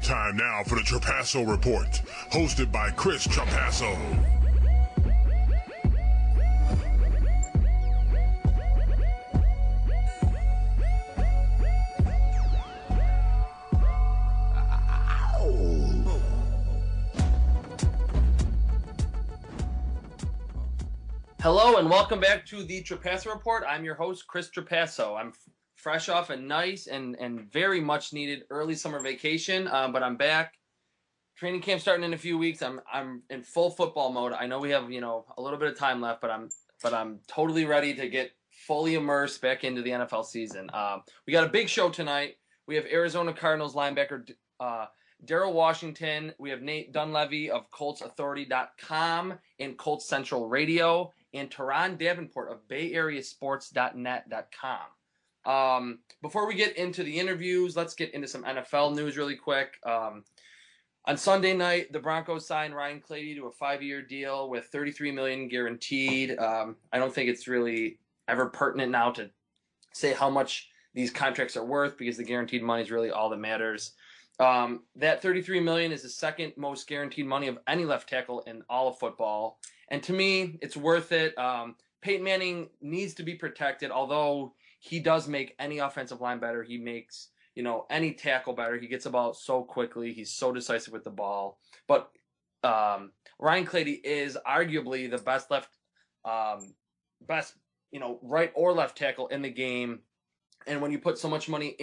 Time now for the Trapasso Report, hosted by Chris Trapasso. Hello and welcome back to the Trapasso Report. I'm your host, Chris Trapasso. I'm fresh off a nice and very much needed early summer vacation, but I'm back. Training camp starting in a few weeks. I'm in full football mode. I know we have a little bit of time left, but I'm totally ready to get fully immersed back into the NFL season. We got a big show tonight. We have Arizona Cardinals linebacker Daryl Washington. We have Nate Dunleavy of ColtsAuthority.com and Colts Central Radio, and Turron Davenport of BayAreaSports.net.com. Before we get into the interviews, let's get into some NFL news really quick. On Sunday night, the Broncos signed Ryan Clady to a 5-year deal with $33 million guaranteed. I don't think it's really ever pertinent now to say how much these contracts are worth because the guaranteed money is really all that matters. That $33 million is the second most guaranteed money of any left tackle in all of football. And to me, it's worth it. Peyton Manning needs to be protected, although he does make any offensive line better. He makes, any tackle better. He gets about so quickly. He's so decisive with the ball. But Ryan Clady is arguably the best right or left tackle in the game. And when you put so much money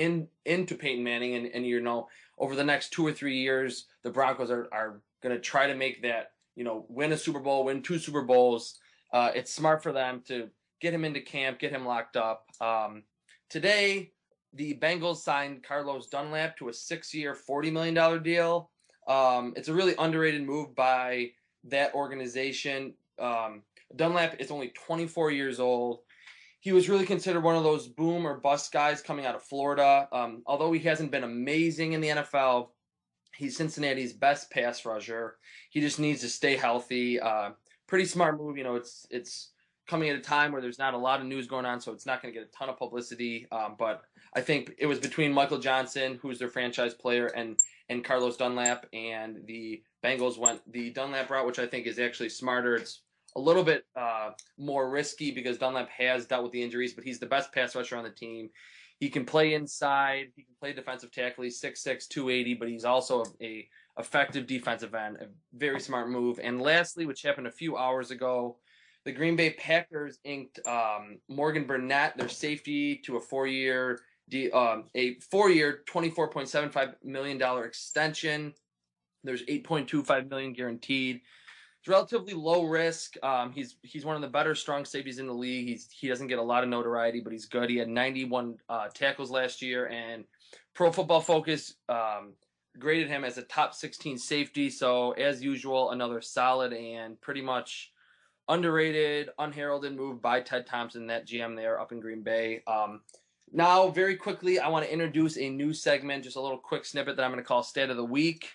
into Peyton Manning and over the next 2 or 3 years, the Broncos are going to try to make that, win a Super Bowl, win 2 Super Bowls. It's smart for them to get him into camp, get him locked up. Today, the Bengals signed Carlos Dunlap to a 6-year, $40 million deal. It's a really underrated move by that organization. Dunlap is only 24 years old. He was really considered one of those boom or bust guys coming out of Florida. Although he hasn't been amazing in the NFL, he's Cincinnati's best pass rusher. He just needs to stay healthy. Pretty smart move. It's coming at a time where there's not a lot of news going on, so it's not going to get a ton of publicity. But I think it was between Michael Johnson, who's their franchise player, and Carlos Dunlap, and the Bengals went the Dunlap route, which I think is actually smarter. It's a little bit more risky because Dunlap has dealt with the injuries, but he's the best pass rusher on the team. He can play inside. He can play defensive tackle. He's 6'6", 280, but he's also a effective defensive end. A very smart move. And lastly, which happened a few hours ago, the Green Bay Packers inked Morgan Burnett, their safety, to a 4-year, $24.75 million extension. There's $8.25 million guaranteed. It's relatively low risk. He's one of the better strong safeties in the league. He doesn't get a lot of notoriety, but he's good. He had 91 tackles last year, and Pro Football Focus graded him as a top 16 safety. So as usual, another solid and pretty much underrated, unheralded move by Ted Thompson, that GM there up in Green Bay. Now, very quickly, I want to introduce a new segment, just a little quick snippet that I'm going to call Stat of the Week.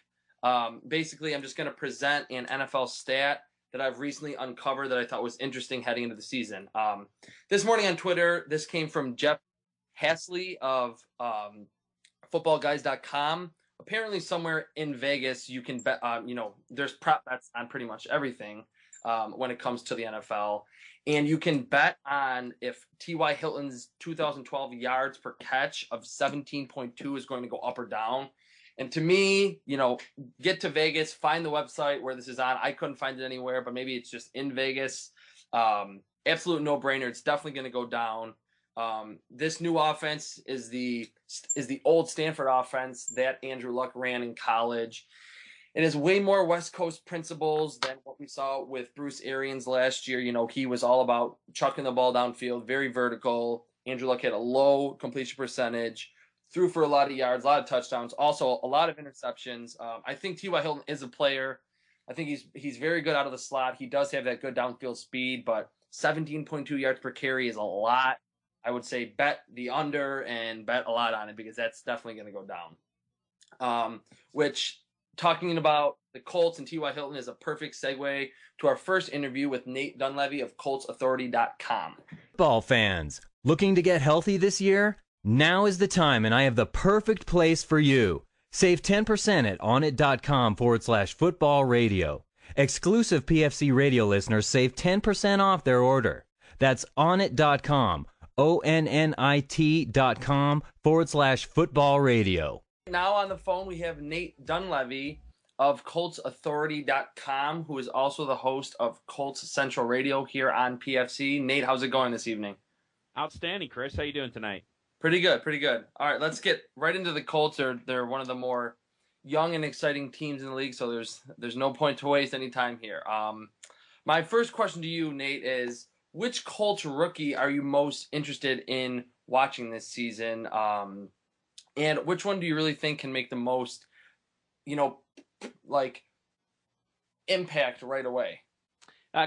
Basically, I'm just going to present an NFL stat that I've recently uncovered that I thought was interesting heading into the season. This morning on Twitter, this came from Jeff Hasley of footballguys.com. Apparently somewhere in Vegas, you can bet, there's prop bets on pretty much everything when it comes to the NFL. And you can bet on if T.Y. Hilton's 2012 yards per catch of 17.2 is going to go up or down. And to me, get to Vegas, find the website where this is on. I couldn't find it anywhere, but maybe it's just in Vegas. Absolute no-brainer. It's definitely going to go down. This new offense is the old Stanford offense that Andrew Luck ran in college. It has way more West Coast principles than what we saw with Bruce Arians last year. He was all about chucking the ball downfield, very vertical. Andrew Luck had a low completion percentage. Threw for a lot of yards, a lot of touchdowns, also a lot of interceptions. I think T.Y. Hilton is a player. I think he's very good out of the slot. He does have that good downfield speed, but 17.2 yards per carry is a lot. I would say bet the under and bet a lot on it because that's definitely going to go down. Which, talking about the Colts and T.Y. Hilton is a perfect segue to our first interview with Nate Dunleavy of ColtsAuthority.com. Ball fans, looking to get healthy this year? Now is the time, and I have the perfect place for you. Save 10% at onit.com/football radio. Exclusive PFC radio listeners save 10% off their order. That's onit.com, ONNIT.com/football radio. Now on the phone, we have Nate Dunleavy of ColtsAuthority.com, who is also the host of Colts Central Radio here on PFC. Nate, how's it going this evening? Outstanding, Chris. How you doing tonight? Pretty good, pretty good. All right, let's get right into the Colts. They're one of the more young and exciting teams in the league, so there's no point to waste any time here. My first question to you, Nate, is which Colts rookie are you most interested in watching this season? And which one do you really think can make the most, impact right away?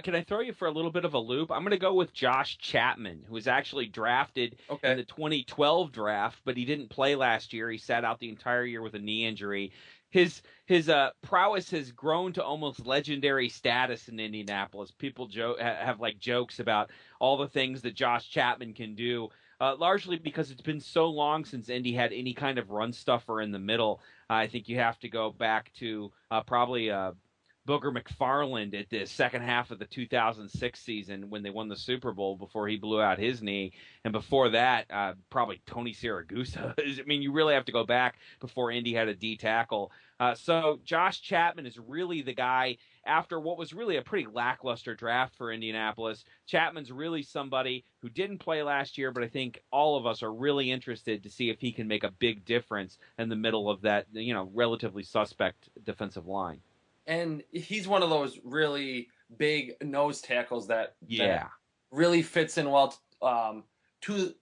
Can I throw you for a little bit of a loop? I'm going to go with Josh Chapman, who was actually drafted in the 2012 draft, but he didn't play last year. He sat out the entire year with a knee injury. His prowess has grown to almost legendary status in Indianapolis. People have jokes about all the things that Josh Chapman can do, largely because it's been so long since Indy had any kind of run stuffer in the middle. I think you have to go back to probably Booger McFarland at the second half of the 2006 season when they won the Super Bowl before he blew out his knee. And before that, probably Tony Siragusa. I mean, you really have to go back before Indy had a D tackle. So Josh Chapman is really the guy after what was really a pretty lackluster draft for Indianapolis. Chapman's really somebody who didn't play last year, but I think all of us are really interested to see if he can make a big difference in the middle of that, relatively suspect defensive line. And he's one of those really big nose tackles that really fits in well to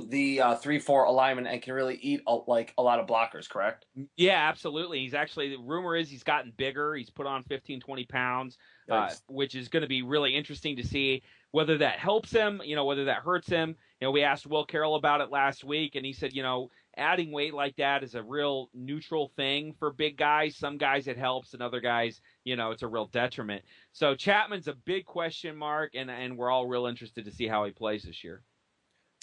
the 3-4 alignment and can really eat a lot of blockers, correct? Yeah, absolutely. He's actually, the rumor is he's gotten bigger. He's put on 15, 20 pounds, which is going to be really interesting to see whether that helps him, whether that hurts him. We asked Will Carroll about it last week, and he said, adding weight like that is a real neutral thing for big guys. Some guys it helps, and other guys, it's a real detriment. So Chapman's a big question mark, and we're all real interested to see how he plays this year.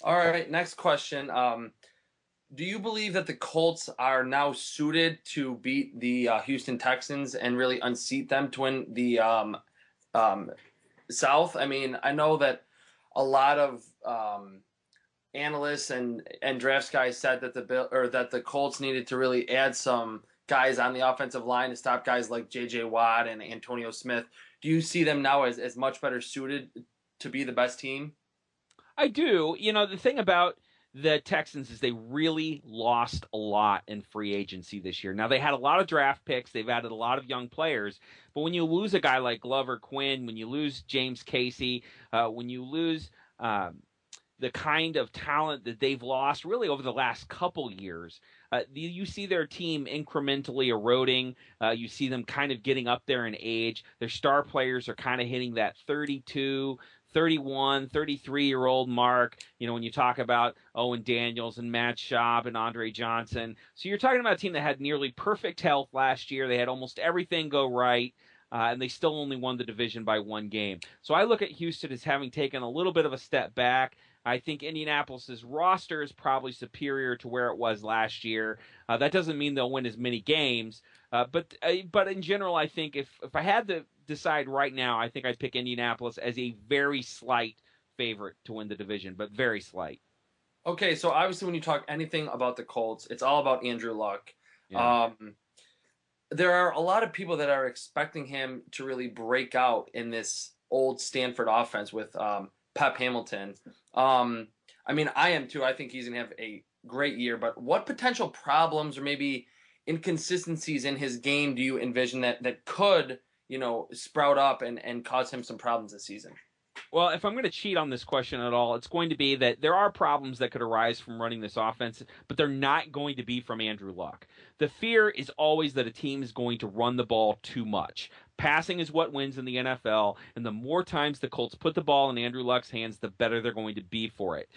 All right, next question. Do you believe that the Colts are now suited to beat the Houston Texans and really unseat them to win the South? I mean, I know that a lot of analysts and draft guys said that the Colts needed to really add some guys on the offensive line to stop guys like J.J. Watt and Antonio Smith. Do you see them now as much better suited to be the best team? I do. The thing about the Texans is they really lost a lot in free agency this year. Now, they had a lot of draft picks. They've added a lot of young players. But when you lose a guy like Glover Quinn, when you lose James Casey, when you lose the kind of talent that they've lost really over the last couple years, you see their team incrementally eroding. You see them kind of getting up there in age. Their star players are kind of hitting that 32, 31, 33-year-old mark, when you talk about Owen Daniels and Matt Schaub and Andre Johnson. So you're talking about a team that had nearly perfect health last year. They had almost everything go right, and they still only won the division by one game. So I look at Houston as having taken a little bit of a step back. I think Indianapolis's roster is probably superior to where it was last year. That doesn't mean they'll win as many games, but in general, I think if I had to decide right now, I think I'd pick Indianapolis as a very slight favorite to win the division, but very slight. Okay, so obviously when you talk anything about the Colts, it's all about Andrew Luck. Yeah. There are a lot of people that are expecting him to really break out in this old Stanford offense with Pep Hamilton. I mean, I am too. I think he's going to have a great year, but what potential problems or maybe inconsistencies in his game do you envision that could, sprout up and cause him some problems this season? Well, if I'm going to cheat on this question at all, it's going to be that there are problems that could arise from running this offense, but they're not going to be from Andrew Luck. The fear is always that a team is going to run the ball too much. Passing is what wins in the NFL, and the more times the Colts put the ball in Andrew Luck's hands, the better they're going to be for it.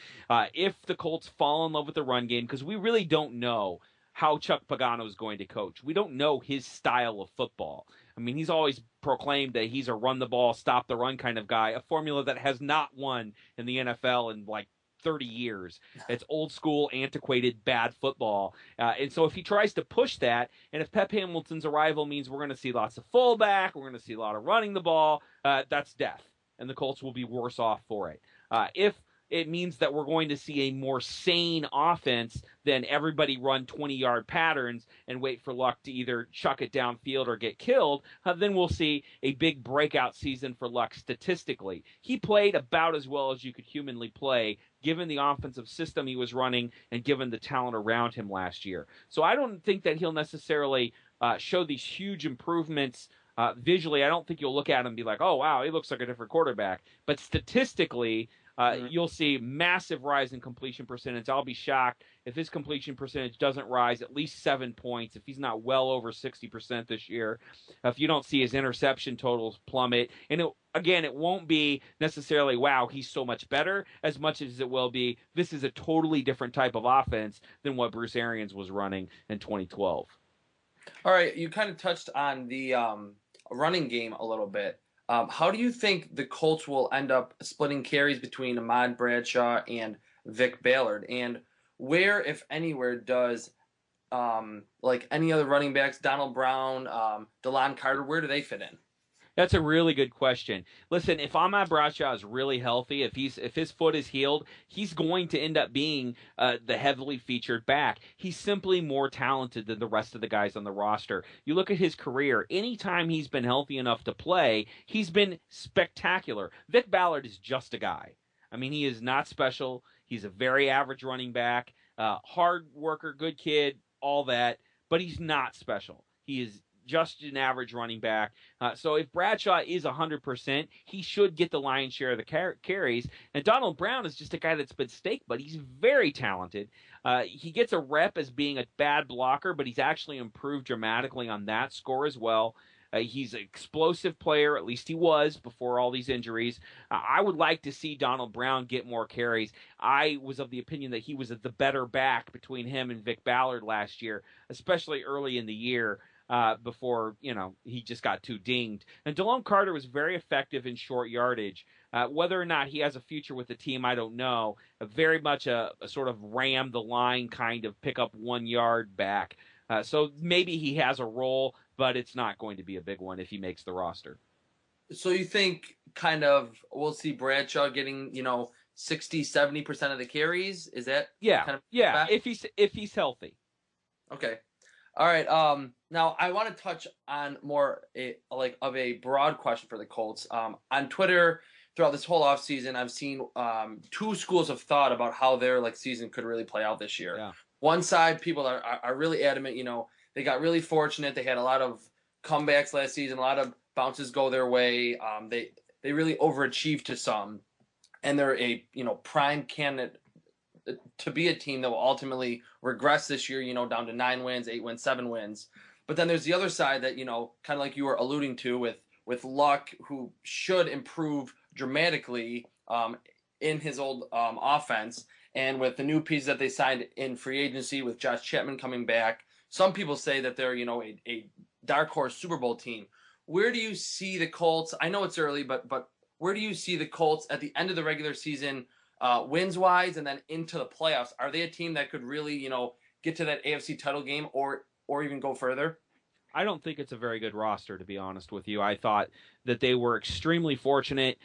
If the Colts fall in love with the run game, because we really don't know how Chuck Pagano is going to coach. We don't know his style of football. I mean, he's always proclaimed that he's a run the ball, stop the run kind of guy, a formula that has not won in the NFL in like 30 years. It's old school, antiquated, bad football. And so if he tries to push that, and if Pep Hamilton's arrival means we're going to see lots of fullback, we're going to see a lot of running the ball, that's death. And the Colts will be worse off for it. If it means that we're going to see a more sane offense than everybody run 20-yard patterns and wait for Luck to either chuck it downfield or get killed, then we'll see a big breakout season for Luck statistically. He played about as well as you could humanly play, given the offensive system he was running and given the talent around him last year. So I don't think that he'll necessarily show these huge improvements visually. I don't think you'll look at him and be like, oh, wow, he looks like a different quarterback. But statistically, you'll see massive rise in completion percentage. I'll be shocked if his completion percentage doesn't rise at least 7 points, if he's not well over 60% this year, if you don't see his interception totals plummet. And it won't be necessarily, wow, he's so much better, as much as it will be, this is a totally different type of offense than what Bruce Arians was running in 2012. All right, you kind of touched on the running game a little bit. How do you think the Colts will end up splitting carries between Ahmad Bradshaw and Vic Ballard? And where, if anywhere, does like any other running backs, Donald Brown, DeLon Carter, where do they fit in? That's a really good question. Listen, if Ahmad Bradshaw is really healthy, if his foot is healed, he's going to end up being the heavily featured back. He's simply more talented than the rest of the guys on the roster. You look at his career, anytime he's been healthy enough to play, he's been spectacular. Vic Ballard is just a guy. I mean, he is not special. He's a very average running back, hard worker, good kid, all that, but he's not special. He is just an average running back. So if Bradshaw is 100%, he should get the lion's share of the carries. And Donald Brown is just a guy that's been staked, but he's very talented. He gets a rep as being a bad blocker, but he's actually improved dramatically on that score as well. He's an explosive player, at least he was before all these injuries. I would like to see Donald Brown get more carries. I was of the opinion that he was the better back between him and Vic Ballard last year, especially early in the year. Before, he just got too dinged. And DeLon Carter was very effective in short yardage. Whether or not he has a future with the team, I don't know. Very much a sort of ram the line kind of pick up 1 yard back. So maybe he has a role, but it's not going to be a big one if he makes the roster. So you think kind of we'll see Bradshaw getting, 60-70% of the carries? Is that kind of back? if he's healthy. Okay. All right. Now I want to touch on more of a broad question for the Colts. On Twitter throughout this whole offseason, I've seen two schools of thought about how their season could really play out this year. Yeah. One side, people are really adamant. They got really fortunate. They had a lot of comebacks last season, a lot of bounces go their way. They really overachieved to some, and they're a prime candidate to be a team that will ultimately regress this year, down to 9 wins, 8 wins, 7 wins. But then there's the other side that, kind of like you were alluding to with Luck, who should improve dramatically in his old offense. And with the new pieces that they signed in free agency with Josh Chapman coming back, some people say that they're, a dark horse Super Bowl team. Where do you see the Colts? I know it's early, but where do you see the Colts at the end of the regular season, wins-wise, and then into the playoffs? Are they a team that could really, get to that AFC title game or even go further? I don't think it's a very good roster, to be honest with you. I thought that they were extremely fortunate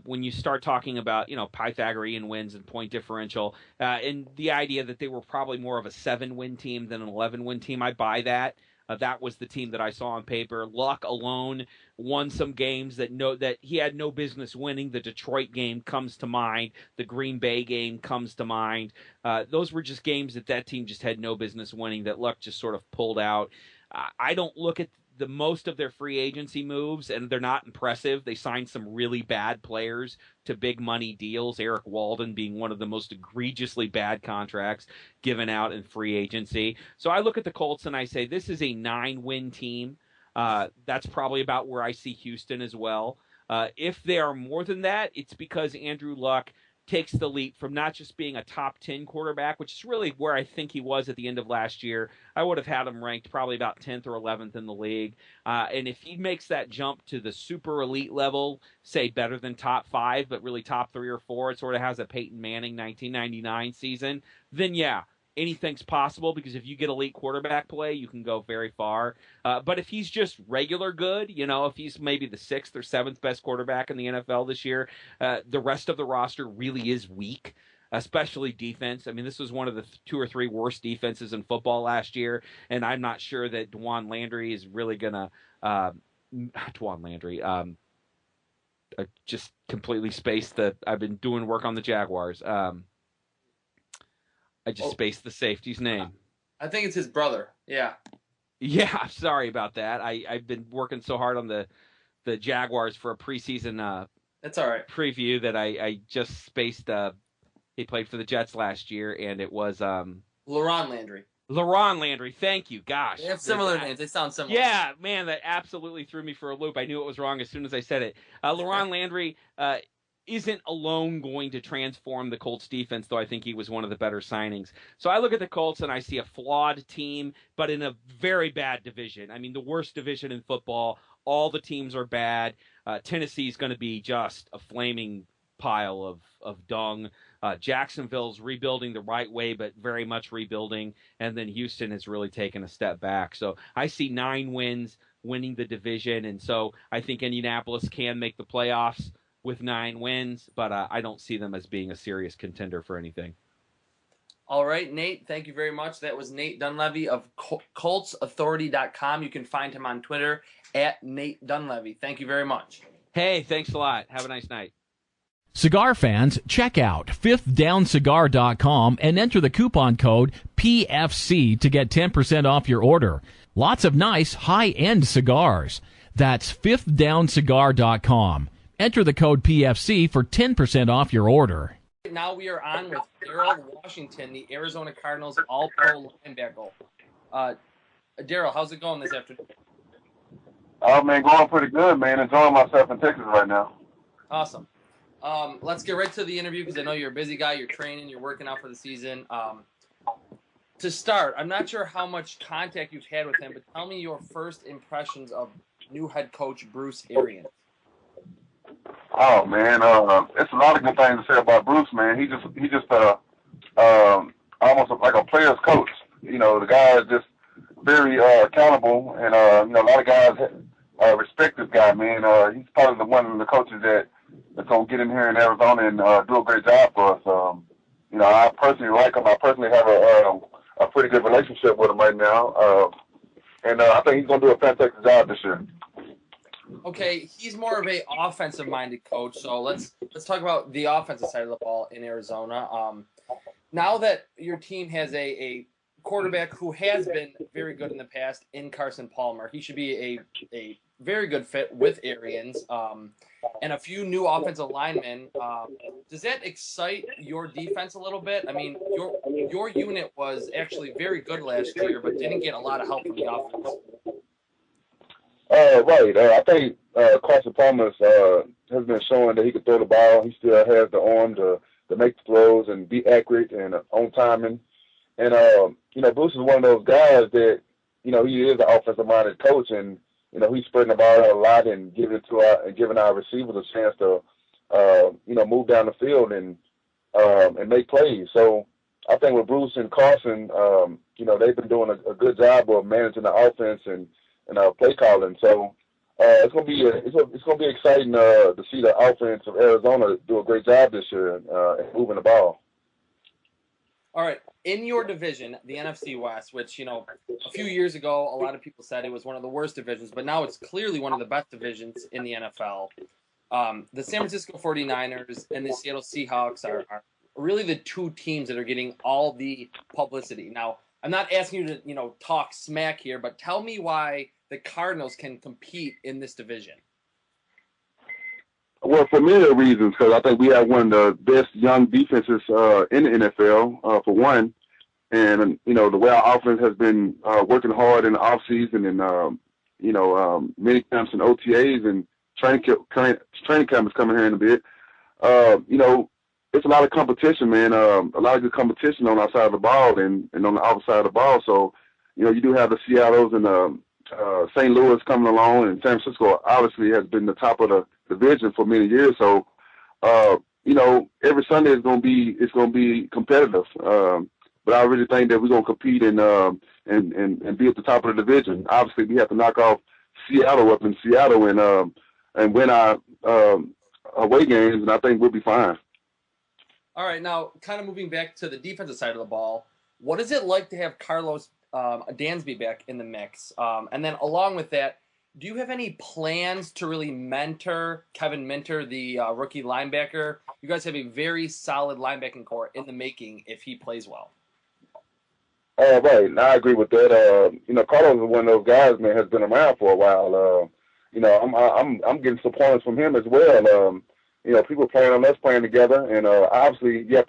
when you start talking about, Pythagorean wins and point differential, and the idea that they were probably more of a 7-win team than an 11-win team. I buy that. That was the team that I saw on paper. Luck alone won some games that he had no business winning. The Detroit game comes to mind. The Green Bay game comes to mind. Those were just games that team just had no business winning, that Luck just sort of pulled out. I don't look at the most of their free agency moves, and they're not impressive. They signed some really bad players to big money deals, Eric Walden being one of the most egregiously bad contracts given out in free agency. So I look at the Colts and I say, this is a 9-win team. That's probably about where I see Houston as well. If they are more than that, it's because Andrew Luck takes the leap from not just being a top 10 quarterback, which is really where I think he was at the end of last year. I would have had him ranked probably about 10th or 11th in the league. And if he makes that jump to the super elite level, say better than top 5, but really top 3 or 4, it sort of has a Peyton Manning 1999 season, then yeah, anything's possible, because if you get elite quarterback play, you can go very far. But if he's just regular good, if he's maybe the 6th or 7th best quarterback in the NFL this year, the rest of the roster really is weak, especially defense. I mean, this was one of the 2 or 3 worst defenses in football last year, and I'm not sure that Dwan Landry is really going to Dwan Landry. I just completely spaced I've been doing work on the Jaguars. I just spaced the safety's name. I think it's his brother. Yeah. Yeah, sorry about that. I've been working so hard on the Jaguars for a preseason that's all right. preview that I just spaced. He played for the Jets last year, and it was LaRon Landry. LaRon Landry, thank you. Gosh. They have similar names. They sound similar. Yeah, man, that absolutely threw me for a loop. I knew it was wrong as soon as I said it. LaRon Landry isn't alone going to transform the Colts defense, though I think he was one of the better signings. So I look at the Colts and I see a flawed team, but in a very bad division. I mean, the worst division in football. All the teams are bad. Tennessee's going to be just a flaming pile of dung. Jacksonville's rebuilding the right way, but very much rebuilding. And then Houston has really taken a step back. So I see 9 wins winning the division. And so I think Indianapolis can make the playoffs with 9 wins, but I don't see them as being a serious contender for anything. All right, Nate, thank you very much. That was Nate Dunleavy of ColtsAuthority.com. You can find him on Twitter at Nate Dunleavy. Thank you very much. Hey, thanks a lot. Have a nice night. Cigar fans, check out fifthdowncigar.com and enter the coupon code PFC to get 10% off your order. Lots of nice high-end cigars. That's fifthdowncigar.com. Enter the code PFC for 10% off your order. Now we are on with Daryl Washington, the Arizona Cardinals All-Pro linebacker. Daryl, how's it going this afternoon? Oh, man, going pretty good, man. Enjoying myself in Texas right now. Awesome. Let's get right to the interview because I know you're a busy guy. You're training. You're working out for the season. To start, I'm not sure how much contact you've had with him, but tell me your first impressions of new head coach Bruce Arians. Oh, man, it's a lot of good things to say about Bruce, man. He just almost like a player's coach. The guy is just very accountable, and a lot of guys respect this guy, man. He's probably one of the coaches that's gonna get in here in Arizona and do a great job for us. I personally like him. I personally have a pretty good relationship with him right now, and I think he's gonna do a fantastic job this year. Okay, he's more of a offensive-minded coach, so let's talk about the offensive side of the ball in Arizona. Now that your team has a quarterback who has been very good in the past in Carson Palmer, he should be a very good fit with Arians, and a few new offensive linemen. Does that excite your defense a little bit? I mean, your unit was actually very good last year, but didn't get a lot of help from the offense. Right. I think Carson Palmer has been showing that he can throw the ball. He still has the arm to make the throws and be accurate and on timing. And, Bruce is one of those guys that, he is an offensive-minded coach, and, he's spreading the ball out a lot and giving our receivers a chance to, move down the field and make plays. So I think with Bruce and Carson, they've been doing a good job of managing the offense and play calling. So it's gonna be exciting to see the offense of Arizona do a great job this year in moving the ball. All right, in your division, the NFC West, which a few years ago a lot of people said it was one of the worst divisions, but now it's clearly one of the best divisions in the NFL. The San Francisco 49ers and the Seattle Seahawks are really the 2 teams that are getting all the publicity. Now, I'm not asking you to talk smack here, but tell me why the Cardinals can compete in this division. Well, for many reasons, because I think we have one of the best young defenses in the NFL, for one. And, the way our offense has been working hard in the offseason and, many camps and OTAs and training camp is coming here in a bit. it's a lot of competition, man. A lot of good competition on our side of the ball and on the outside of the ball. So, you do have the Seattle's and St. Louis coming along, and San Francisco obviously has been the top of the division for many years. So, every Sunday it's going to be competitive. But I really think that we're going to compete and be at the top of the division. Obviously, we have to knock off Seattle up in Seattle and win our away games, and I think we'll be fine. All right, now kind of moving back to the defensive side of the ball, what is it like to have Carlos Dansby back in the mix? And then along with that, do you have any plans to really mentor Kevin Minter, the rookie linebacker? You guys have a very solid linebacking core in the making if he plays well. Right, and I agree with that. Carlos is one of those guys, man, has been around for a while. I'm getting some points from him as well. People playing on us playing together, and obviously you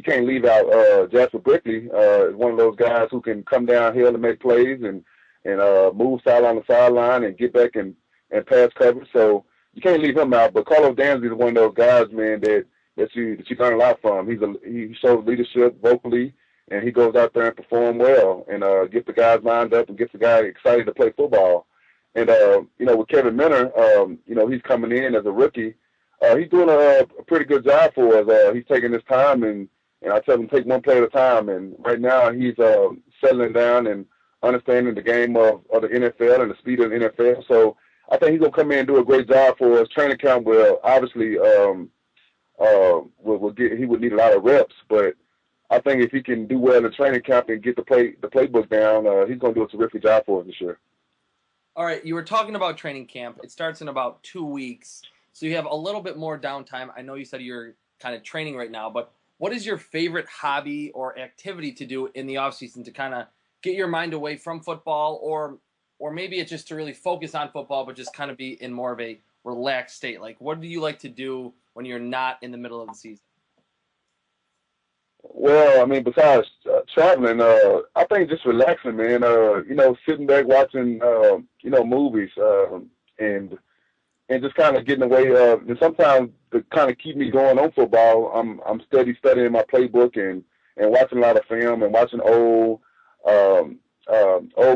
can't leave out Jasper Brickley. Is one of those guys who can come downhill and make plays and move sideline to sideline and get back and pass coverage. So you can't leave him out. But Carlos Dansby is one of those guys, man, that you learn a lot from. He shows leadership vocally, and he goes out there and perform well and gets the guys lined up and gets the guy excited to play football. And with Kevin Minter, he's coming in as a rookie. He's doing a pretty good job for us. He's taking his time, and I tell him take one play at a time. And right now he's settling down and understanding the game of the NFL and the speed of the NFL. So I think he's going to come in and do a great job for us. Training camp will obviously he would need a lot of reps, but I think if he can do well in training camp and get the playbook down, he's going to do a terrific job for us this year. All right, you were talking about training camp. It starts in about 2 weeks, so you have a little bit more downtime. I know you said you're kind of training right now, but what is your favorite hobby or activity to do in the offseason to kind of get your mind away from football, or maybe it's just to really focus on football but just kind of be in more of a relaxed state? Like, what do you like to do when you're not in the middle of the season? Well, I mean, besides traveling, I think just relaxing, man. Sitting back watching, movies, and just kind of getting away. And sometimes to kind of keep me going on football, I'm studying my playbook and watching a lot of film and watching old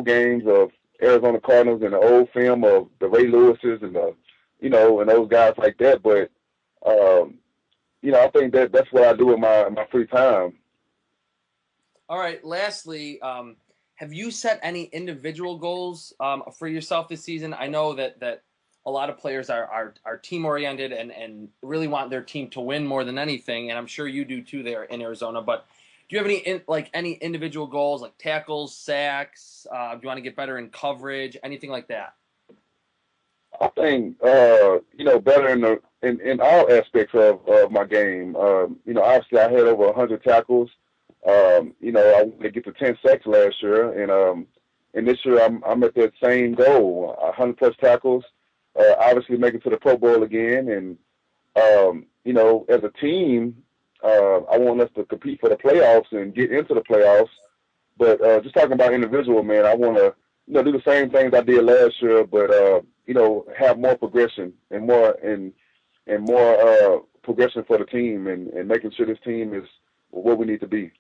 games of Arizona Cardinals and the old film of the Ray Lewises and and those guys like that. But I think that's what I do in my free time. All right. Lastly, have you set any individual goals for yourself this season? I know that a lot of players are team oriented and really want their team to win more than anything, and I'm sure you do too there in Arizona. But do you have any individual goals like tackles, sacks? Do you want to get better in coverage, anything like that? I think better in all aspects of my game. Obviously I had over 100 tackles. I wanted to get to 10 sacks last year, and this year I'm at that same goal, 100 plus tackles. Obviously make it to the Pro Bowl again, and as a team, I want us to compete for the playoffs and get into the playoffs. But just talking about individual, man, I want to do the same things I did last year, but have more progression and more progression for the team and making sure this team is where we need to be.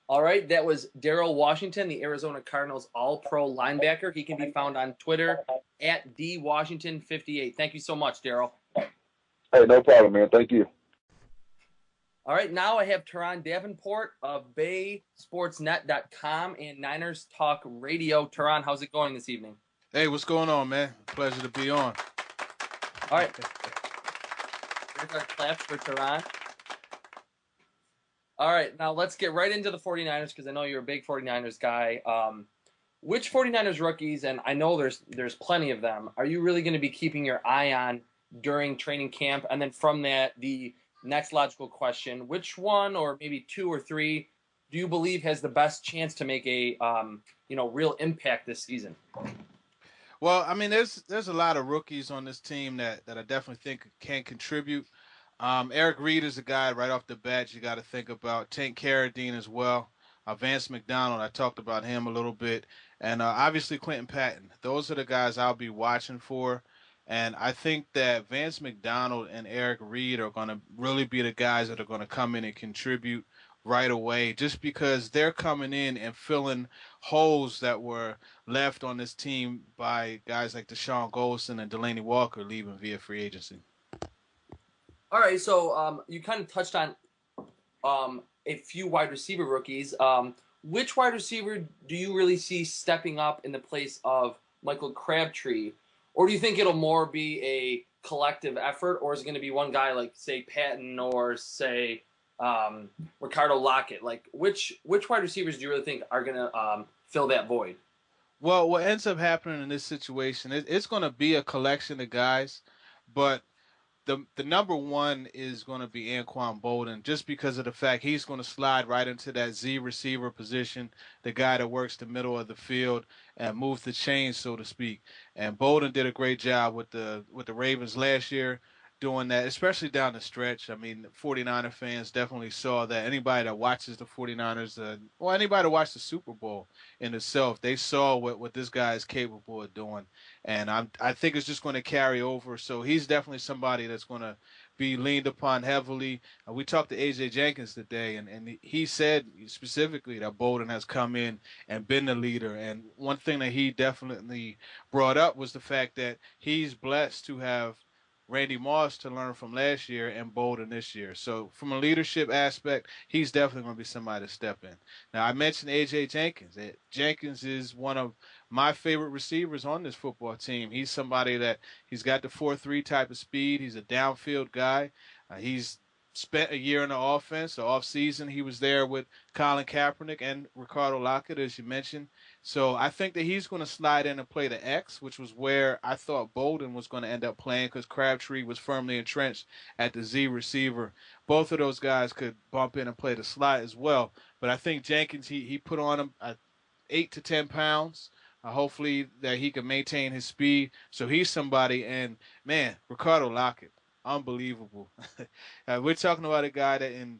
All right, that was Daryl Washington, the Arizona Cardinals All-Pro linebacker. He can be found on Twitter at DWashington58. Thank you so much, Daryl. Hey, no problem, man. Thank you. All right, now I have Turron Davenport of BaySportsNet.com and Niners Talk Radio. Turron, how's it going this evening? Hey, what's going on, man? Pleasure to be on. All right. Here's our claps for Turron. All right, now let's get right into the 49ers because I know you're a big 49ers guy. Which 49ers rookies, and I know there's plenty of them, are you really going to be keeping your eye on during training camp? And then from that, the next logical question, which one or maybe two or three do you believe has the best chance to make a real impact this season? Well, I mean, there's a lot of rookies on this team that I definitely think can contribute. Eric Reed is a guy right off the bat you got to think about. Tank Carradine as well. Vance McDonald, I talked about him a little bit. And obviously Quentin Patton. Those are the guys I'll be watching for. And I think that Vance McDonald and Eric Reed are going to really be the guys that are going to come in and contribute right away, just because they're coming in and filling holes that were left on this team by guys like Deshaun Golson and Delaney Walker leaving via free agency. All right, so you kind of touched on a few wide receiver rookies. Which wide receiver do you really see stepping up in the place of Michael Crabtree? Or do you think it'll more be a collective effort, or is it going to be one guy like, say, Patton or, say, Ricardo Lockett? Like, which wide receivers do you really think are going to fill that void? Well, what ends up happening in this situation, it's going to be a collection of guys, but the number one is going to be Anquan Bolden, just because of the fact he's going to slide right into that Z receiver position, the guy that works the middle of the field and moves the chains, so to speak. And Bolden did a great job with the Ravens last year doing that, especially down the stretch. I mean, 49er fans definitely saw that. Anybody that watches the 49ers, anybody that watched the Super Bowl in itself, they saw what this guy is capable of doing. And I think it's just going to carry over. So he's definitely somebody that's going to be leaned upon heavily. We talked to A.J. Jenkins today, and he said specifically that Bolden has come in and been the leader. And one thing that he definitely brought up was the fact that he's blessed to have Randy Moss to learn from last year and Bolden this year. So from a leadership aspect, he's definitely going to be somebody to step in. Now, I mentioned A.J. Jenkins. Jenkins is one of my favorite receivers on this football team. He's somebody that he's got the 4.3 type of speed. He's a downfield guy. He's spent a year in the offense. The offseason, he was there with Colin Kaepernick and Ricardo Lockett, as you mentioned. So I think that he's going to slide in and play the X, which was where I thought Bolden was going to end up playing, because Crabtree was firmly entrenched at the Z receiver. Both of those guys could bump in and play the slot as well. But I think Jenkins, he put on him 8 to 10 pounds. Hopefully that he can maintain his speed. So he's somebody. And, man, Ricardo Lockett, unbelievable. We're talking about a guy that in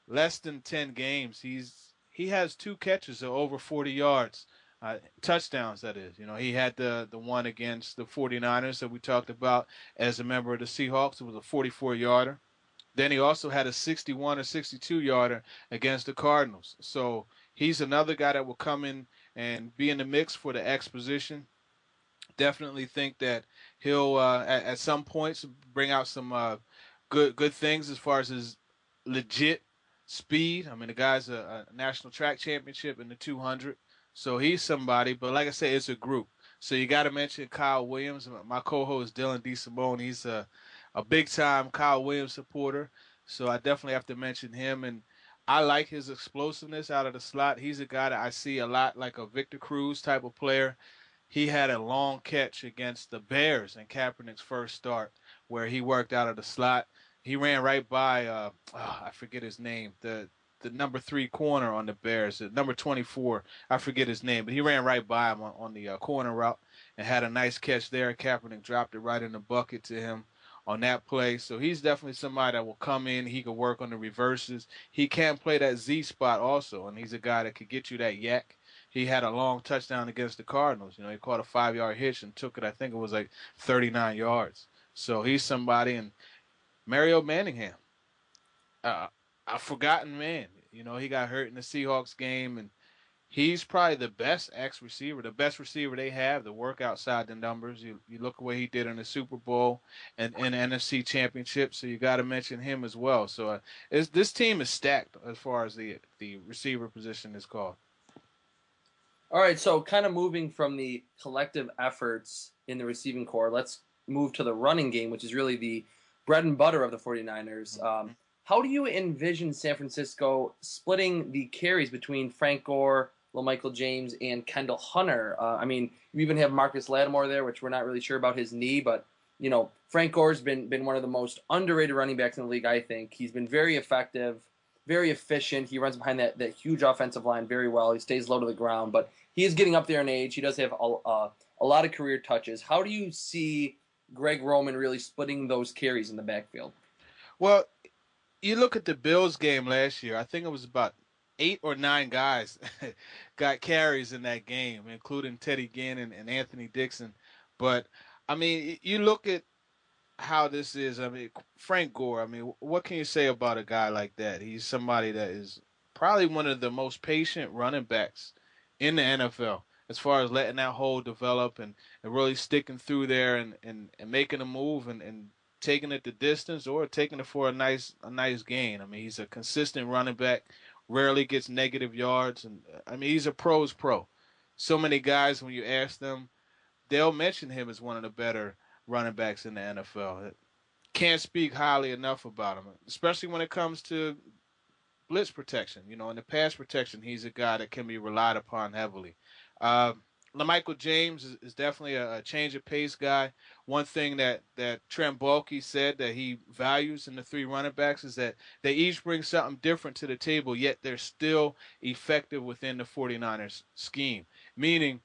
less than 10 games, he has 2 catches of over 40 yards. Touchdowns, that is. You know, he had the one against the 49ers that we talked about as a member of the Seahawks. It was a 44-yarder. Then he also had a 61 or 62-yarder against the Cardinals. So he's another guy that will come in and be in the mix for the X position. Definitely think that he'll at some points bring out some good things as far as his legit speed. I mean, the guy's a national track championship in the 200. So he's somebody, but like I said, it's a group. So you got to mention Kyle Williams. My co-host Dylan DeSimone, he's a big-time Kyle Williams supporter. So I definitely have to mention him. And I like his explosiveness out of the slot. He's a guy that I see a lot like a Victor Cruz type of player. He had a long catch against the Bears in Kaepernick's first start where he worked out of the slot. He ran right by, I forget his name, the number 3 corner on the Bears, number 24, I forget his name, but he ran right by him on the corner route and had a nice catch there. Kaepernick dropped it right in the bucket to him on that play. So he's definitely somebody that will come in. He can work on the reverses. He can play that Z spot also, and he's a guy that could get you that yak. He had a long touchdown against the Cardinals. You know, he caught a 5-yard hitch and took it, I think it was like 39 yards. So he's somebody. And Mario Manningham, a forgotten man. You know, he got hurt in the Seahawks game, and he's probably the best X receiver, the best receiver they have to work outside the numbers. You look at what he did in the Super Bowl and the NFC Championship, so you got to mention him as well. So this team is stacked as far as the receiver position is called. All right, so kind of moving from the collective efforts in the receiving corps, let's move to the running game, which is really the bread and butter of the 49ers. How do you envision San Francisco splitting the carries between Frank Gore, LaMichael James, and Kendall Hunter? I mean, you even have Marcus Lattimore there, which we're not really sure about his knee, but, you know, Frank Gore's been one of the most underrated running backs in the league, I think. He's been very effective, very efficient. He runs behind that huge offensive line very well. He stays low to the ground, but he is getting up there in age. He does have a lot of career touches. How do you see Greg Roman really splitting those carries in the backfield? Well, you look at the Bills game last year, I think it was about 8 or 9 guys got carries in that game, including Teddy Ginn and Anthony Dixon. But I mean, you look at how this is. I mean, Frank Gore. I mean, what can you say about a guy like that? He's somebody that is probably one of the most patient running backs in the NFL as far as letting that hole develop and really sticking through there and making a move and taking it the distance or taking it for a nice gain. I mean, he's a consistent running back, rarely gets negative yards, and I mean, he's a pro's pro. So many guys, when you ask them, they'll mention him as one of the better running backs in the NFL. Can't speak highly enough about him, especially when it comes to blitz protection. You know, in the pass protection, he's a guy that can be relied upon heavily. LaMichael James is definitely a change of pace guy. One thing that Trent Baalke said that he values in the three running backs is that they each bring something different to the table, yet they're still effective within the 49ers scheme. Meaning,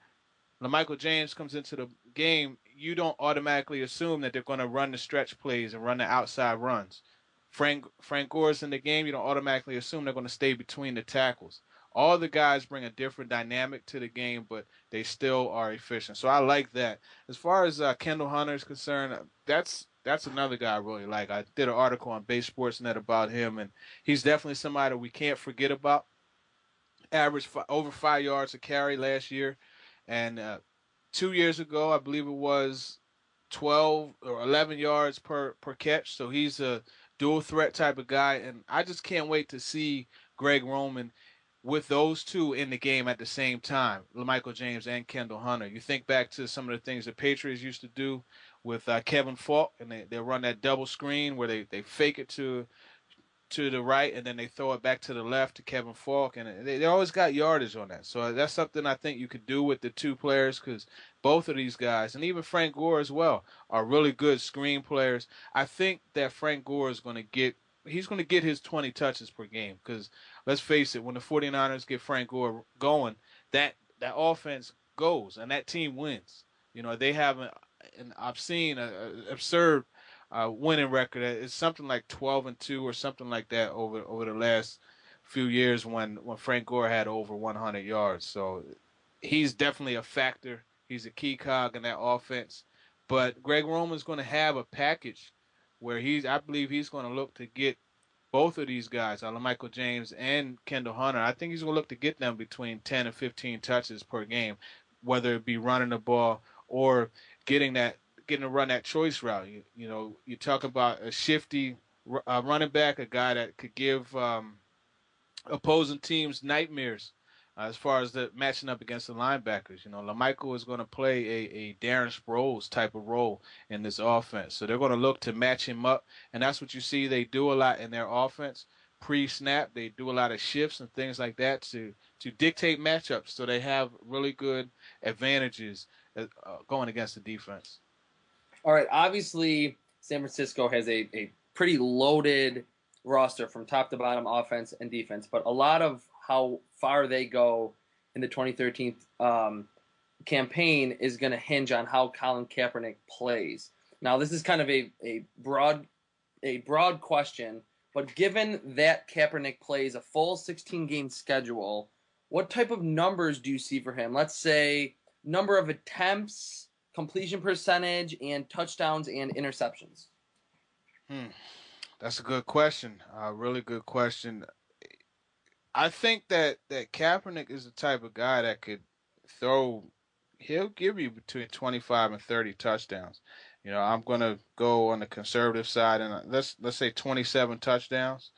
LaMichael James comes into the game, you don't automatically assume that they're going to run the stretch plays and run the outside runs. Frank Gore's in the game, you don't automatically assume they're going to stay between the tackles. All the guys bring a different dynamic to the game, but they still are efficient. So I like that. As far as Kendall Hunter is concerned, that's another guy I really like. I did an article on Base Sportsnet about him, and he's definitely somebody that we can't forget about. Averaged over 5 yards a carry last year. And 2 years ago, I believe it was 12 or 11 yards per catch. So he's a dual threat type of guy. And I just can't wait to see Greg Roman with those two in the game at the same time, LaMichael James and Kendall Hunter. You think back to some of the things the Patriots used to do with Kevin Falk, and they run that double screen where they fake it to the right, and then they throw it back to the left to Kevin Falk, and they always got yardage on that. So that's something I think you could do with the two players, because both of these guys, and even Frank Gore as well, are really good screen players. I think that Frank Gore is going to get his 20 touches per game, because let's face it, when the 49ers get Frank Gore going, that offense goes, and that team wins. You know, they have an obscene, absurd winning record. It's something like 12-2 or something like that over the last few years when Frank Gore had over 100 yards. So he's definitely a factor. He's a key cog in that offense. But Greg Roman's going to have a package where I believe he's going to look to get both of these guys, LaMichael James and Kendall Hunter. I think he's going to look to get them between 10 and 15 touches per game, whether it be running the ball or getting to run that choice route. You know, you talk about a shifty running back, a guy that could give opposing teams nightmares as far as the matching up against the linebackers. You know, LaMichael is going to play a Darren Sproles type of role in this offense. So they're going to look to match him up, and that's what you see they do a lot in their offense. Pre-snap, they do a lot of shifts and things like that to dictate matchups, so they have really good advantages going against the defense. All right, obviously San Francisco has a pretty loaded roster from top to bottom, offense and defense, but a lot of how far they go in the 2013 campaign is going to hinge on how Colin Kaepernick plays. Now, this is kind of a broad question, but given that Kaepernick plays a full 16-game schedule, what type of numbers do you see for him? Let's say number of attempts, completion percentage, and touchdowns and interceptions. That's a good question. A really good question. I think that Kaepernick is the type of guy that could throw. He'll give you between 25 and 30 touchdowns. You know, I'm going to go on the conservative side, and let's say 27 touchdowns.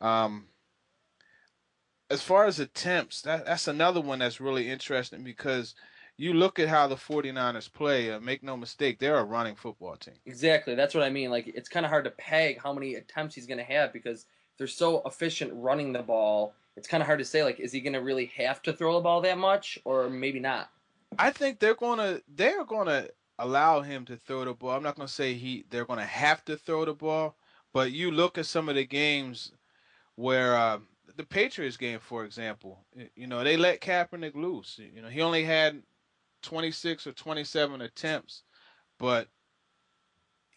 As far as attempts, that's another one that's really interesting, because you look at how the 49ers play, make no mistake, they're a running football team. Exactly. That's what I mean. Like, it's kind of hard to peg how many attempts he's going to have, because they're so efficient running the ball. It's kind of hard to say, like, is he going to really have to throw the ball that much, or maybe not? I think they're going to allow him to throw the ball. I'm not going to say they're going to have to throw the ball, but you look at some of the games where the Patriots game, for example, you know, they let Kaepernick loose. You know, he only had 26 or 27 attempts, but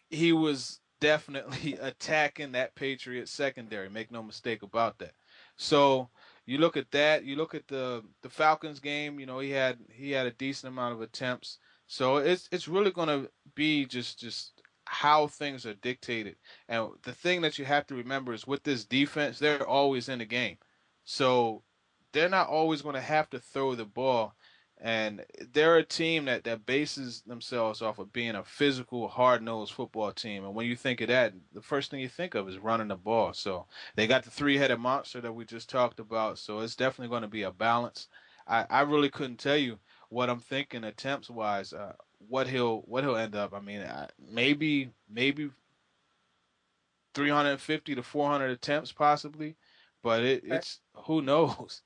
he was definitely attacking that Patriots secondary. Make no mistake about that. So you look at that. You look at the Falcons game. You know, he had a decent amount of attempts. So it's really going to be just how things are dictated. And the thing that you have to remember is with this defense, they're always in the game. So they're not always going to have to throw the ball. And they're a team that bases themselves off of being a physical, hard-nosed football team. And when you think of that, the first thing you think of is running the ball. So they got the three-headed monster that we just talked about. So it's definitely going to be a balance. I really couldn't tell you what I'm thinking attempts-wise, what he'll end up. I mean, maybe 350 to 400 attempts possibly, but it's who knows.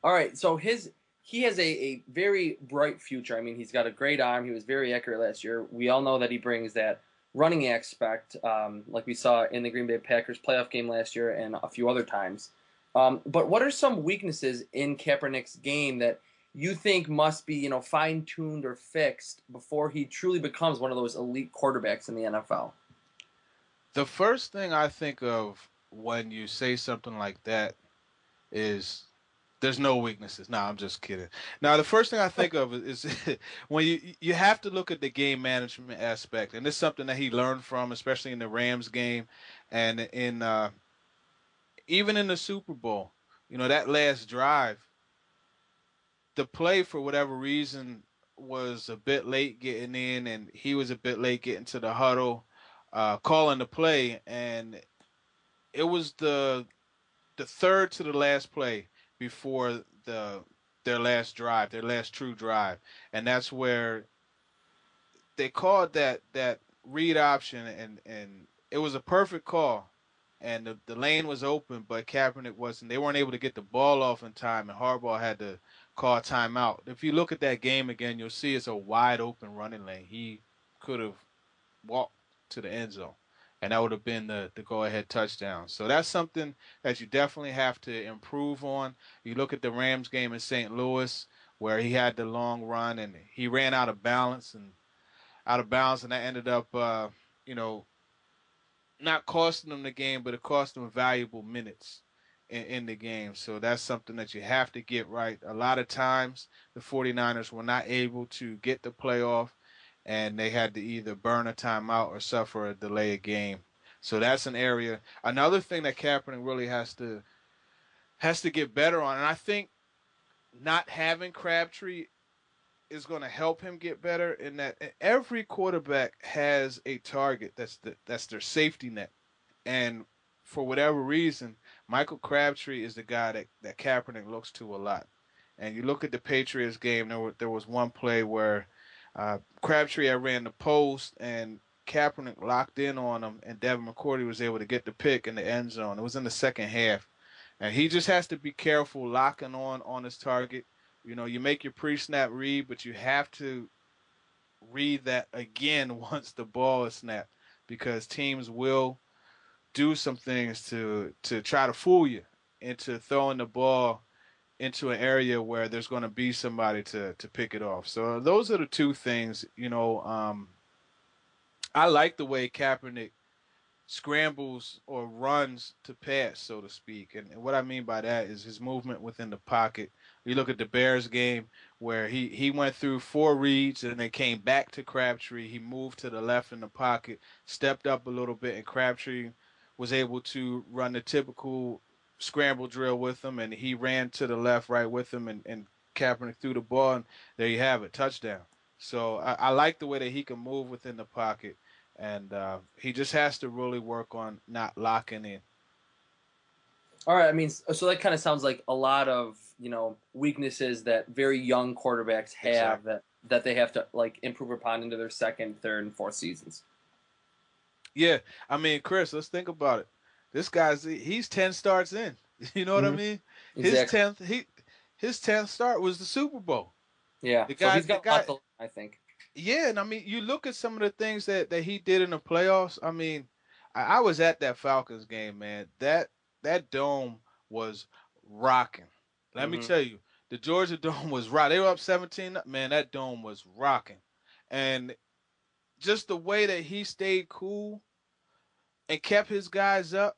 All right, so he has a very bright future. I mean, he's got a great arm. He was very accurate last year. We all know that he brings that running aspect, like we saw in the Green Bay Packers playoff game last year and a few other times. But what are some weaknesses in Kaepernick's game that you think must be, fine-tuned or fixed before he truly becomes one of those elite quarterbacks in the NFL? The first thing I think of when you say something like that is there's no weaknesses. No, I'm just kidding. Now, the first thing I think of is when you have to look at the game management aspect, and it's something that he learned from, especially in the Rams game, and in even in the Super Bowl. That last drive, the play for whatever reason was a bit late getting in, and he was a bit late getting to the huddle, calling the play, and it was the third to the last play before their last drive, their last true drive, and that's where they called that read option, and it was a perfect call, and the lane was open, but Kaepernick wasn't. They weren't able to get the ball off in time, and Harbaugh had to call timeout. If you look at that game again, you'll see it's a wide open running lane. He could have walked to the end zone, and that would have been the go-ahead touchdown. So that's something that you definitely have to improve on. You look at the Rams game in St. Louis where he had the long run, and he ran out of balance, and that ended up, not costing them the game, but it cost them valuable minutes in the game. So that's something that you have to get right. A lot of times the 49ers were not able to get the playoff, and they had to either burn a timeout or suffer a delayed game. So that's an area. Another thing that Kaepernick really has to get better on, and I think not having Crabtree is going to help him get better, in that every quarterback has a target that's their safety net. And for whatever reason, Michael Crabtree is the guy that Kaepernick looks to a lot. And you look at the Patriots game, there was one play where Crabtree had ran the post, and Kaepernick locked in on him, and Devin McCourty was able to get the pick in the end zone. It was in the second half. And he just has to be careful locking on his target. You make your pre-snap read, but you have to read that again once the ball is snapped, because teams will do some things to try to fool you into throwing the ball into an area where there's going to be somebody to pick it off. So those are the two things. I like the way Kaepernick scrambles or runs to pass, so to speak. And what I mean by that is his movement within the pocket. You look at the Bears game where he went through 4 reads and then came back to Crabtree. He moved to the left in the pocket, stepped up a little bit, and Crabtree was able to run the typical scramble drill with him, and he ran to the left right with him, and Kaepernick threw the ball, and there you have it, touchdown. So I like the way that he can move within the pocket, and he just has to really work on not locking in. All right, I mean, so that kind of sounds like a lot of, weaknesses that very young quarterbacks have, exactly, that they have to, improve upon into their second, third, and fourth seasons. Yeah, I mean, Chris, let's think about it. This he's 10 starts in. You know what I mean? Exactly. His 10th start was the Super Bowl. Yeah, so he's got a lot to learn, I think. Yeah, and I mean, you look at some of the things that he did in the playoffs. I mean, I was at that Falcons game, man. That dome was rocking. Let me tell you, the Georgia Dome was rocking. They were up 17. Man, that dome was rocking. And just the way that he stayed cool and kept his guys up,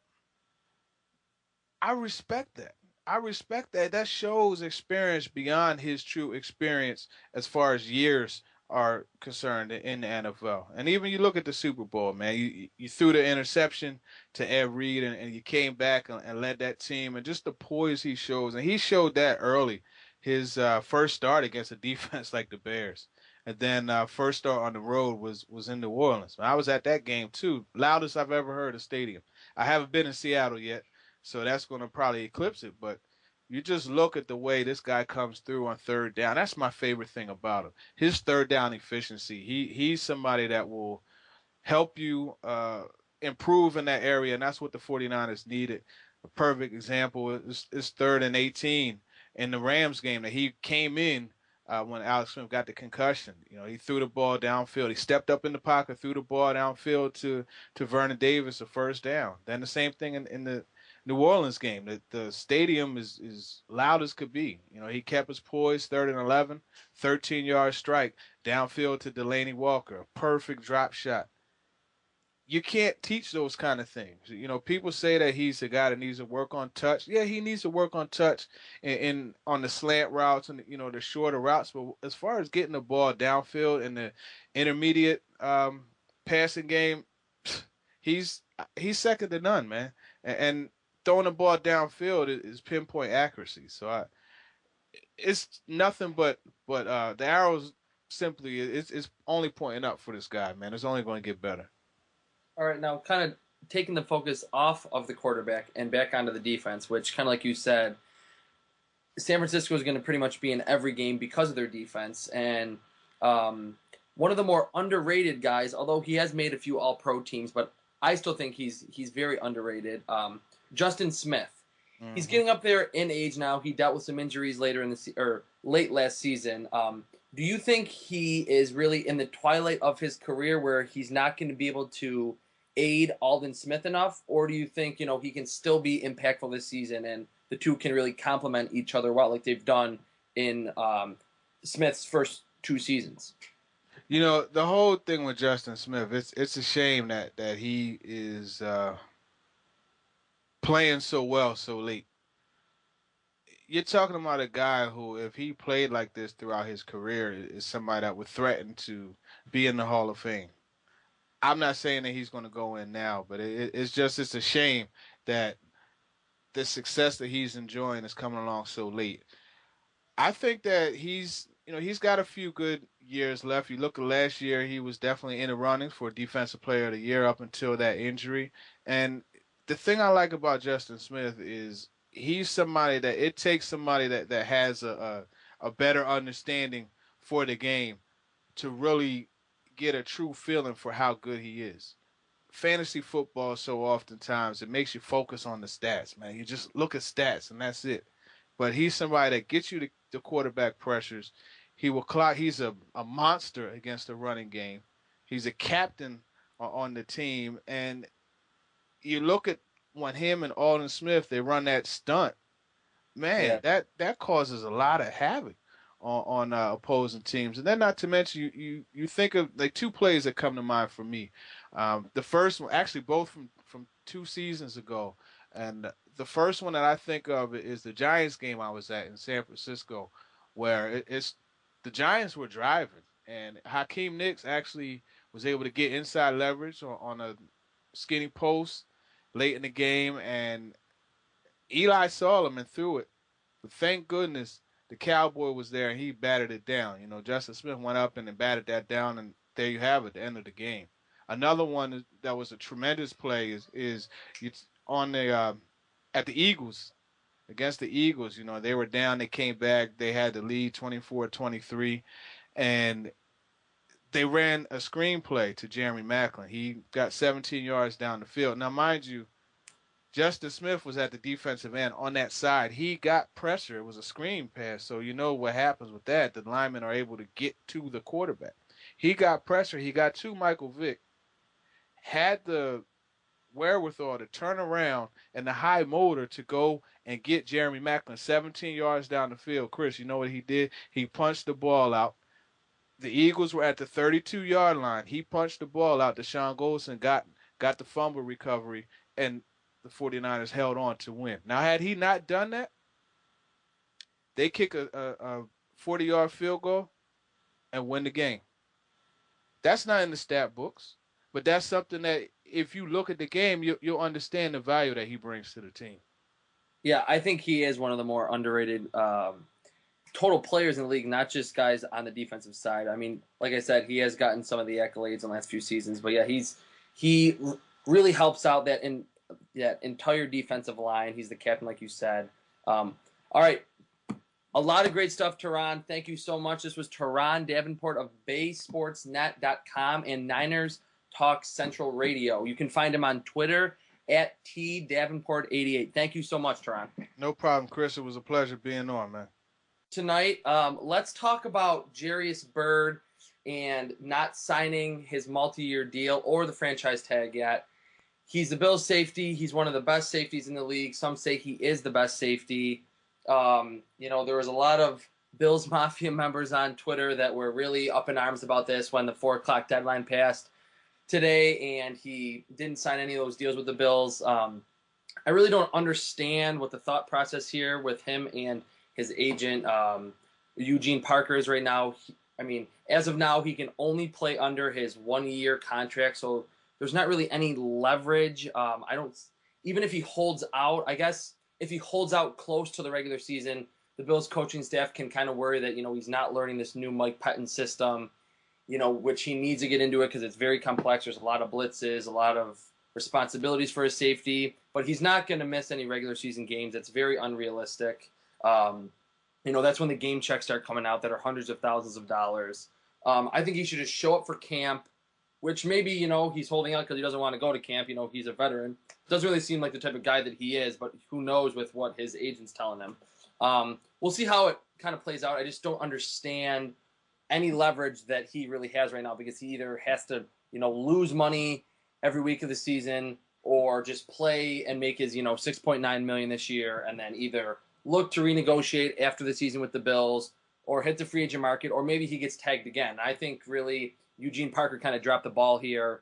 I respect that. I respect that. That shows experience beyond his true experience as far as years are concerned in the NFL. And even you look at the Super Bowl, man, you threw the interception to Ed Reed and you came back and led that team and just the poise he shows. And he showed that early, his first start against a defense like the Bears. And then first start on the road was in New Orleans. I was at that game too, loudest I've ever heard a stadium. I haven't been in Seattle yet, so that's going to probably eclipse it. But you just look at the way this guy comes through on third down. That's my favorite thing about him. His third down efficiency. He's somebody that will help you improve in that area, and that's what the 49ers needed. A perfect example is 3rd and 18 in the Rams game that he came in when Alex Smith got the concussion. You know, he threw the ball downfield. He stepped up in the pocket, threw the ball downfield to Vernon Davis, a first down. Then the same thing in the New Orleans game. The stadium is loud as could be. You know, he kept his poise, 3rd and 11, 13-yard strike, downfield to Delaney Walker, a perfect drop shot. You can't teach those kind of things. You know, people say that he's a guy that needs to work on touch. Yeah, he needs to work on touch in on the slant routes and, you know, the shorter routes. But as far as getting the ball downfield in the intermediate passing game, he's second to none, man. And throwing the ball downfield is pinpoint accuracy. So it's nothing but the arrows simply it's only pointing up for this guy, man. It's only going to get better. All right, now kind of taking the focus off of the quarterback and back onto the defense, which kind of like you said, San Francisco is going to pretty much be in every game because of their defense. And one of the more underrated guys, although he has made a few All-Pro teams, but I still think he's very underrated, Justin Smith. Mm-hmm. He's getting up there in age now. He dealt with some injuries later in the late last season. Do you think he is really in the twilight of his career where he's not going to be able to aid Aldon Smith enough, or do you think, you know, he can still be impactful this season and the two can really complement each other well, like they've done in Smith's first 2 seasons? You know, the whole thing with Justin Smith, it's a shame that he is playing so well so late. You're talking about a guy who, if he played like this throughout his career, is somebody that would threaten to be in the Hall of Fame. I'm not saying that he's going to go in now, but it's a shame that the success that he's enjoying is coming along so late. I think that he's got a few good years left. You look at last year, he was definitely in the running for Defensive Player of the Year up until that injury. And the thing I like about Justin Smith is he's somebody that it takes somebody that has a better understanding for the game to really get a true feeling for how good he is. Fantasy football, so oftentimes it makes you focus on the stats, man. You just look at stats and that's it. But he's somebody that gets you the quarterback pressures. He will clock. He's a monster against the running game. He's a captain on the team. And you look at when him and Aldon Smith, they run that stunt, man, that causes a lot of havoc on opposing teams. And then not to mention, you think of like 2 plays that come to mind for me. The first one, actually both from 2 seasons ago. And the first one that I think of is the Giants game I was at in San Francisco, where it's the Giants were driving, and Hakeem Nicks actually was able to get inside leverage on a skinny post late in the game, and Eli saw him and threw it. But thank goodness the Cowboy was there, and he batted it down. You know, Justin Smith went up and batted that down, and there you have it, the end of the game. Another one that was a tremendous play is on the at the Eagles, against the Eagles. You know, they were down, they came back, they had the lead 24-23, and they ran a screen play to Jeremy Maclin. He got 17 yards down the field. Now, mind you, Justin Smith was at the defensive end on that side. He got pressure. It was a screen pass, so you know what happens with that. The linemen are able to get to the quarterback. He got pressure. He got to Michael Vick, had the wherewithal to turn around and the high motor to go and get Jeremy Maclin 17 yards down the field. Chris, you know what he did? He punched the ball out. The Eagles were at the 32-yard line. He punched the ball out. Deshaun Goldson got the fumble recovery, and the 49ers held on to win. Now, had he not done that, they kick a 40-yard field goal and win the game. That's not in the stat books, but that's something that if you look at the game, you'll understand the value that he brings to the team. Yeah, I think he is one of the more underrated total players in the league, not just guys on the defensive side. I mean, like I said, he has gotten some of the accolades in the last few seasons, but yeah, he really helps out that entire defensive line. He's the captain, like you said. All right. A lot of great stuff, Turron. Thank you so much. This was Turron Davenport of BaySportsNet.com and Niners Talk Central Radio. You can find him on Twitter at TDavenport88. Thank you so much, Turron. No problem, Chris. It was a pleasure being on, man. Tonight, let's talk about Jairus Byrd and not signing his multi-year deal or the franchise tag yet. He's the Bills safety. He's one of the best safeties in the league. Some say he is the best safety. There was a lot of Bills Mafia members on Twitter that were really up in arms about this when the 4 o'clock deadline passed today, and he didn't sign any of those deals with the Bills. I really don't understand what the thought process here with him and his agent, Eugene Parker, is right now. As of now, he can only play under his 1-year contract, so there's not really any leverage. Even if he holds out, I guess if he holds out close to the regular season, the Bills coaching staff can kind of worry that, he's not learning this new Mike Pettin system, which he needs to get into it because it's very complex. There's a lot of blitzes, a lot of responsibilities for his safety, but he's not going to miss any regular season games. That's very unrealistic. That's when the game checks start coming out that are hundreds of thousands of dollars. I think he should just show up for camp, which maybe, he's holding out because he doesn't want to go to camp. He's a veteran. Doesn't really seem like the type of guy that he is, but who knows with what his agent's telling him. We'll see how it kind of plays out. I just don't understand any leverage that he really has right now because he either has to, lose money every week of the season or just play and make his, $6.9 million this year and then either look to renegotiate after the season with the Bills or hit the free agent market, or maybe he gets tagged again. I think really Eugene Parker kind of dropped the ball here.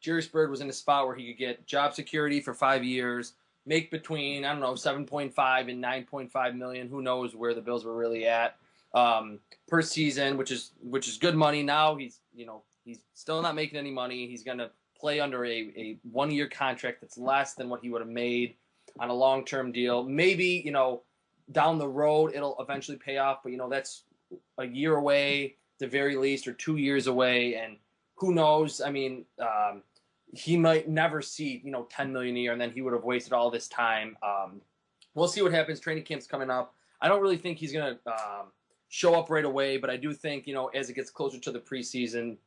Jairus Byrd was in a spot where he could get job security for 5 years, make between, 7.5 and 9.5 million. Who knows where the Bills were really at per season, which is good money. Now he's still not making any money. He's going to play under a 1-year contract that's less than what he would have made on a long-term deal. Maybe, down the road it'll eventually pay off, but, that's a year away at the very least or 2 years away, and who knows? He might never see, $10 million a year, and then he would have wasted all this time. We'll see what happens. Training camp's coming up. I don't really think he's going to show up right away, but I do think, as it gets closer to the preseason,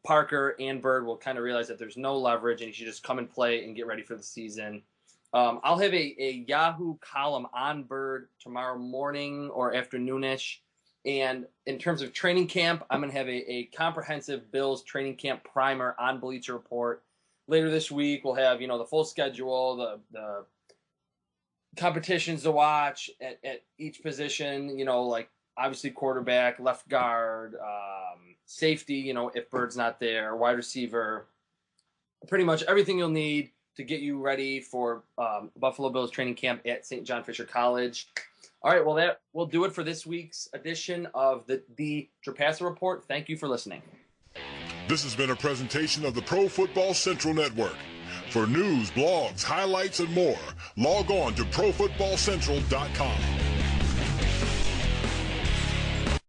Parker and Byrd will kind of realize that there's no leverage and he should just come and play and get ready for the season. I'll have a Yahoo column on Byrd tomorrow morning or afternoonish. And in terms of training camp, I'm going to have a comprehensive Bills training camp primer on Bleacher Report. Later this week, we'll have, the full schedule, the competitions to watch at each position, like obviously quarterback, left guard, safety, if Byrd's not there, wide receiver, pretty much everything you'll need to get you ready for Buffalo Bills training camp at St. John Fisher College. All right, well, that will do it for this week's edition of the Trapasso Report. Thank you for listening. This has been a presentation of the Pro Football Central Network. For news, blogs, highlights, and more, log on to ProFootballCentral.com.